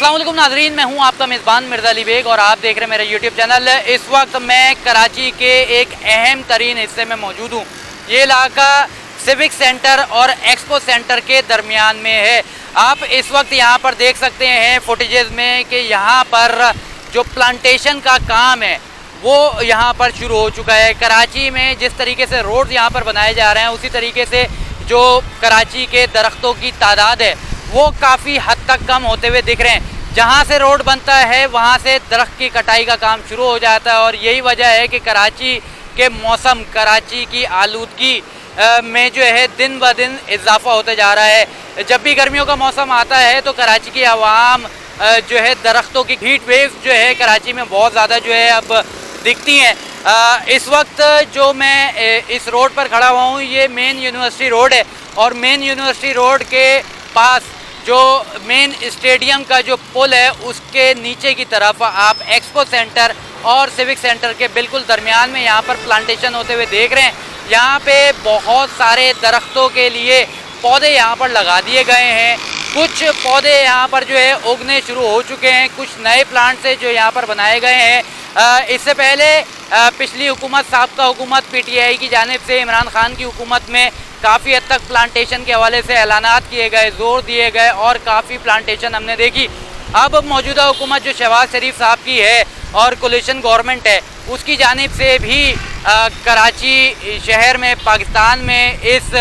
अस्सलाम वालेकुम नाज़रीन, मैं हूं आपका मेज़बान मिर्ज़ा अली बेग और आप देख रहे हैं मेरा यूट्यूब चैनल। इस वक्त मैं कराची के एक अहम तरीन हिस्से में मौजूद हूं। ये इलाका सिविक सेंटर और एक्सपो सेंटर के दरमियान में है। आप इस वक्त यहां पर देख सकते हैं फुटेजेस में कि यहां पर जो प्लांटेशन का काम है वो यहाँ पर शुरू हो चुका है। कराची में जिस तरीके से रोड यहाँ पर बनाए जा रहे हैं उसी तरीके से जो कराची के दरख्तों की तादाद है वो काफ़ी हद तक कम होते हुए दिख रहे हैं। जहाँ से रोड बनता है वहाँ से दरख्त की कटाई का काम शुरू हो जाता है और यही वजह है कि कराची के मौसम, कराची की आलूदगी में जो है दिन ब दिन इजाफा होता जा रहा है। जब भी गर्मियों का मौसम आता है तो कराची की आवाम जो है दरख्तों की हीट वेव्स जो है कराची में बहुत ज़्यादा जो है अब दिखती हैं। इस वक्त जो मैं इस रोड पर खड़ा हुआ हूँ ये मेन यूनिवर्सिटी रोड है और मेन यूनिवर्सिटी रोड के पास जो मेन स्टेडियम का जो पुल है उसके नीचे की तरफ आप एक्सपो सेंटर और सिविक सेंटर के बिल्कुल दरमियान में यहाँ पर प्लांटेशन होते हुए देख रहे हैं। यहाँ पे बहुत सारे दरख्तों के लिए पौधे यहाँ पर लगा दिए गए हैं। कुछ पौधे यहाँ पर जो है उगने शुरू हो चुके हैं, कुछ नए प्लांट्स है जो यहाँ पर बनाए गए हैं। इससे पहले पिछली हुकूमत, साबका हुकूमत पीटीआई की जानिब से इमरान खान की हुकूमत में काफ़ी हद तक प्लांटेशन के हवाले से ऐलानात किए गए, जोर दिए गए और काफ़ी प्लांटेशन हमने देखी। अब मौजूदा हुकूमत जो शहबाज शरीफ साहब की है और कोलिशन गवर्नमेंट है उसकी जानिब से भी कराची शहर में, पाकिस्तान में इस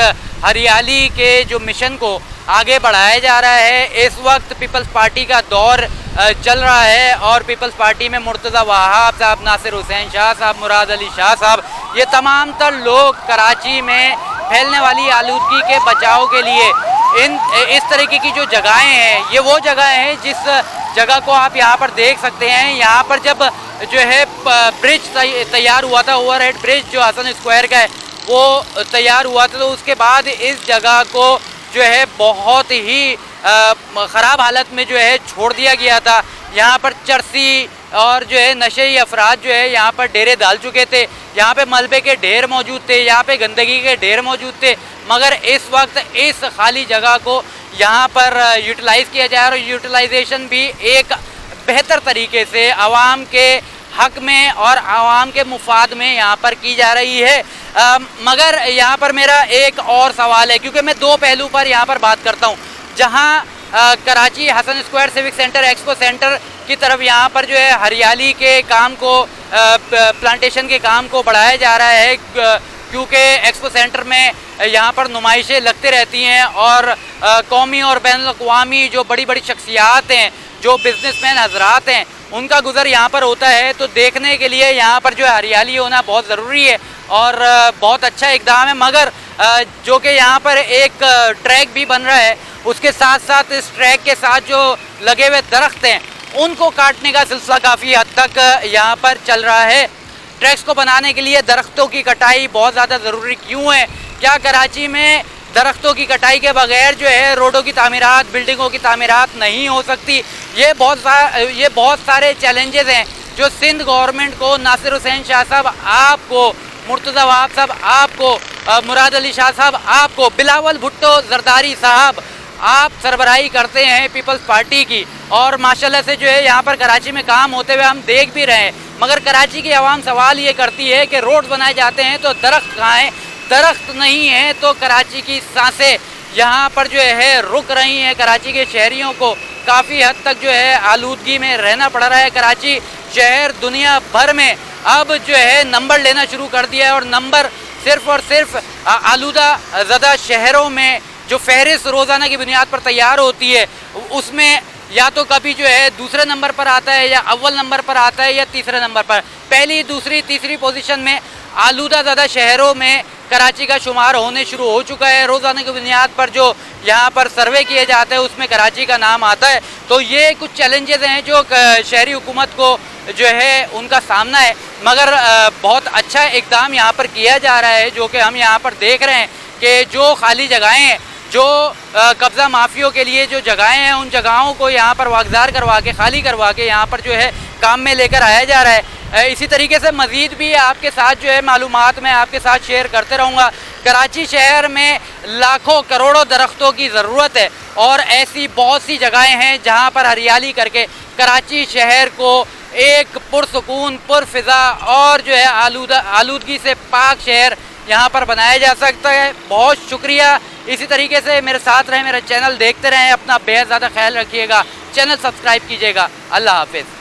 हरियाली के जो मिशन को आगे बढ़ाया जा रहा है। इस वक्त पीपल्स पार्टी का दौर चल रहा है और पीपल्स पार्टी में मुर्तज़ा वहाब साहब, नासिर हुसैन शाह साहब, मुराद अली शाह साहब, ये तमाम तर लोग कराची में फैलने वाली आलूदगी के बचाव के लिए इस तरीके की जो जगहें हैं ये वो जगह हैं जिस जगह को आप यहाँ पर देख सकते हैं। यहाँ पर जब जो है ब्रिज तैयार हुआ था, ओवरहेड ब्रिज जो हसन स्क्वायर का है वो तैयार हुआ था, तो उसके बाद इस जगह को जो है बहुत ही ख़राब हालत में जो है छोड़ दिया गया था। यहाँ पर चरसी और जो है नशेई अफराद जो है यहाँ पर डेरे डाल चुके थे, यहाँ पे मलबे के ढेर मौजूद थे, यहाँ पे गंदगी के ढेर मौजूद थे। मगर इस वक्त इस खाली जगह को यहाँ पर यूटिलाइज़ किया जाए और यूटिलाइजेशन भी एक बेहतर तरीके से आवाम के हक में और आवाम के मुफाद में यहाँ पर की जा रही है। मगर यहाँ पर मेरा एक और सवाल है, क्योंकि मैं दो पहलू पर यहाँ पर बात करता हूँ। जहाँ Karachi Hasan Square Civic Centre, Expo Centre की तरफ यहाँ पर जो है हरियाली के काम को, प्लांटेशन के काम को बढ़ाया जा रहा है, क्योंकि एक्सपो सेंटर में यहाँ पर नुमाइशें लगती रहती हैं और कौमी और बैनुल-अक़वामी जो बड़ी बड़ी शख्सियात हैं, जो बिजनेसमैन हजरात हैं, उनका गुज़र यहाँ पर होता है। तो देखने के लिए यहाँ पर जो है हरियाली होना बहुत ज़रूरी है और बहुत अच्छा इक़दाम है। मगर जो कि यहाँ पर एक ट्रैक भी बन रहा है, उसके साथ साथ इस ट्रैक के साथ जो लगे हुए दरख्त हैं उनको काटने का सिलसिला काफ़ी हद तक यहाँ पर चल रहा है। ट्रैक्स को बनाने के लिए दरख्तों की कटाई बहुत ज़्यादा ज़रूरी क्यों है? क्या कराची में दरख्तों की कटाई के बगैर जो है रोडों की तामीरात, बिल्डिंगों की तामीरात नहीं हो सकती? ये बहुत सारे चैलेंजेस हैं जो सिंध गवर्नमेंट को, नासिर हुसैन शाह साहब आपको, मुर्तज़ा वहाब साहब आपको, मुराद अली शाह साहब आपको, बिलावल भुट्टो जरदारी साहब आप सरबराही करते हैं पीपल्स पार्टी की और माशाल्लाह से जो है यहाँ पर कराची में काम होते हुए हम देख भी रहे हैं। मगर कराची की आवाम सवाल ये करती है कि रोड बनाए जाते हैं तो दरख्त कहाँ हैं? दरख्त नहीं है तो कराची की सांसें यहाँ पर जो है रुक रही हैं। कराची के शहरियों को काफ़ी हद तक जो है आलूदगी में रहना पड़ रहा है। कराची शहर दुनिया भर में अब जो है नंबर लेना शुरू कर दिया है और नंबर सिर्फ़ और सिर्फ आलूदा ज़दा शहरों में जो फहरिस्त रोज़ाना की बुनियाद पर तैयार होती है उसमें या तो कभी जो है दूसरे नंबर पर आता है या अव्वल नंबर पर आता है या तीसरे नंबर पर। पहली, दूसरी, तीसरी पोजीशन में आलूदा ज़्यादा शहरों में कराची का शुमार होने शुरू हो चुका है। रोज़ाना की बुनियाद पर जो यहाँ पर सर्वे किए जाते हैं उसमें कराची का नाम आता है। तो ये कुछ चैलेंजेस हैं जो शहरी हुकूमत को जो है उनका सामना है। मगर बहुत अच्छा इक़दाम यहाँ पर किया जा रहा है जो कि हम यहाँ पर देख रहे हैं कि जो खाली जगहें हैं, जो कब्ज़ा माफियों के लिए जो जगहें हैं, उन जगहों को यहाँ पर वागज़ार करवा के, खाली करवा के यहाँ पर जो है काम में लेकर आया जा रहा है। इसी तरीके से मज़ीद भी आपके साथ जो है मालूमात मैं आपके साथ शेयर करते रहूँगा। कराची शहर में लाखों करोड़ों दरख्तों की ज़रूरत है और ऐसी बहुत सी जगहें हैं जहाँ पर हरियाली करके कराची शहर को एक पुरसुकून, पुरफ़िज़ा और जो है आलूदगी से पाक शहर यहाँ पर बनाया जा सकता है। बहुत शुक्रिया। इसी तरीके से मेरे साथ रहें, मेरा चैनल देखते रहें, अपना बेहद ज़्यादा ख्याल रखिएगा, चैनल सब्सक्राइब कीजिएगा। अल्लाह हाफ़िज़।